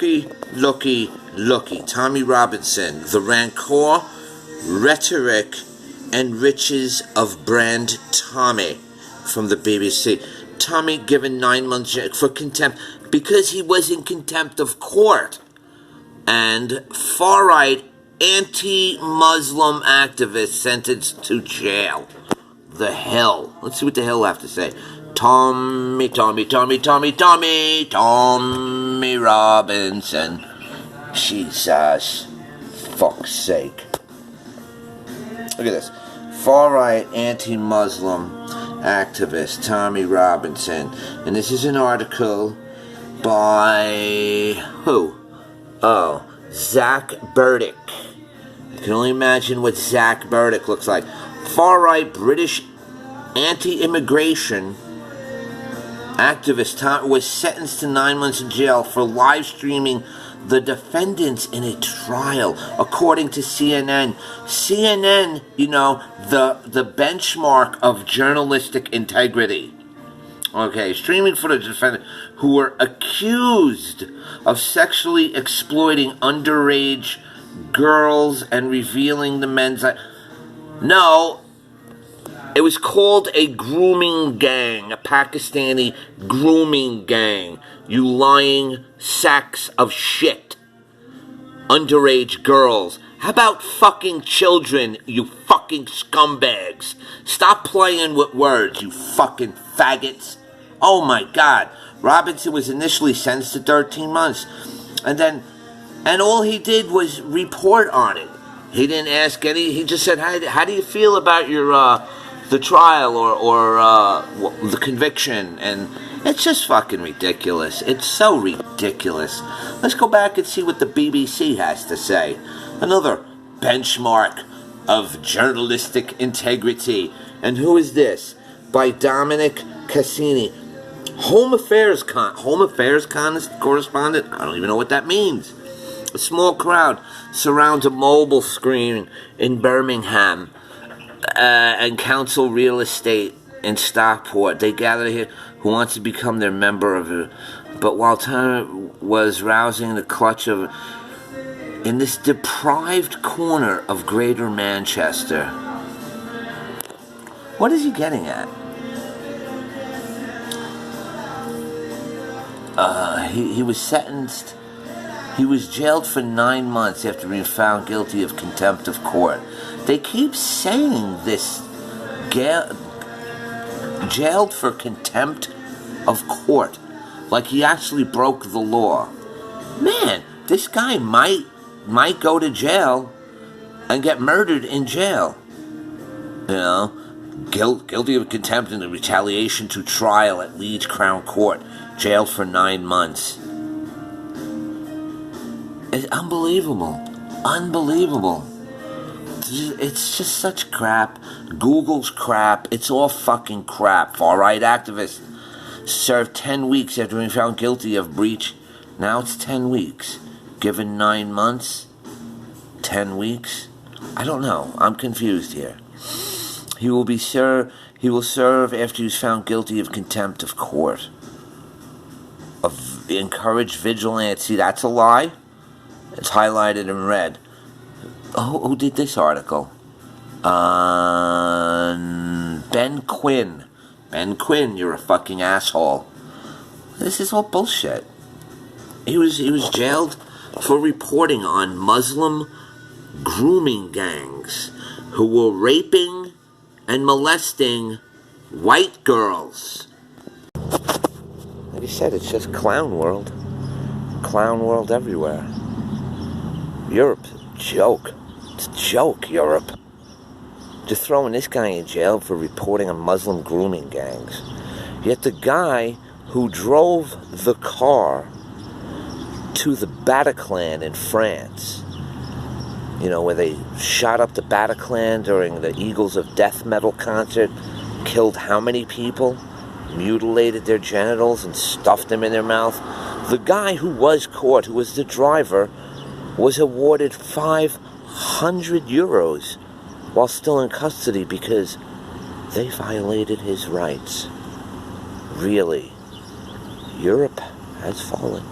Looky. Tommy Robinson, The Rancor, Rhetoric, and Riches of Brand Tommy from the BBC. Tommy given 9 months for contempt because he was in contempt of court. And far-right anti-Muslim activist sentenced to jail. The hell. Let's see what the hell I have to say. Tommy Robinson. Jesus. Fuck's sake. Look at this. Far-right anti-Muslim activist Tommy Robinson. And this is an article by who? Oh, Zach Burdick. You can only imagine what Zach Burdick looks like. Far-right British anti-immigration activist was sentenced to 9 months in jail for live streaming the defendants in a trial, according to CNN. CNN, you know, the benchmark of journalistic integrity. Okay, streaming footage of defendants who were accused of sexually exploiting underage girls and revealing the men's... No, it was called a grooming gang, a Pakistani grooming gang. You lying sacks of shit. Underage girls. How about fucking children, you fucking scumbags? Stop playing with words, you fucking faggots. Oh my God. Robinson was initially sentenced to 13 months. And all he did was report on it. He didn't ask he just said, how do you feel about your, the trial or the conviction? And it's just fucking ridiculous. It's so ridiculous. Let's go back and see what the BBC has to say. Another benchmark of journalistic integrity. And who is this? By Dominic Cassini. Home Affairs correspondent? I don't even know what that means. A small crowd surrounds a mobile screen in Birmingham and Council Real Estate in Stockport. They gather here who wants to become their member of it. But while Turner was rousing the clutch of in this deprived corner of Greater Manchester. What is he getting at? He was sentenced. He was jailed for 9 months after being found guilty of contempt of court. They keep saying this. Jailed for contempt of court. Like he actually broke the law. Man, this guy might go to jail and get murdered in jail. You know, guilty of contempt and retaliation to trial at Leeds Crown Court. Jailed for 9 months. It's unbelievable. It's just such crap. Google's crap. It's all fucking crap. Far-right activists served 10 weeks after being found guilty of breach. Now it's 10 weeks. Given 9 months? 10 weeks? I don't know. I'm confused here. He will serve after he's found guilty of contempt of court. Of encouraged vigilance. See, that's a lie. It's highlighted in red. Who did this article? Ben Quinn. Ben Quinn, you're a fucking asshole. This is all bullshit. He was jailed for reporting on Muslim grooming gangs who were raping and molesting white girls. Like I said, it's just clown world. Clown world everywhere. Europe, joke. It's a joke, Europe. Just throwing this guy in jail for reporting on Muslim grooming gangs. Yet the guy who drove the car to the Bataclan in France, you know, where they shot up the Bataclan during the Eagles of Death metal concert, killed how many people, mutilated their genitals and stuffed them in their mouth. The guy who was caught, who was the driver, was awarded 500 euros while still in custody because they violated his rights. Really, Europe has fallen.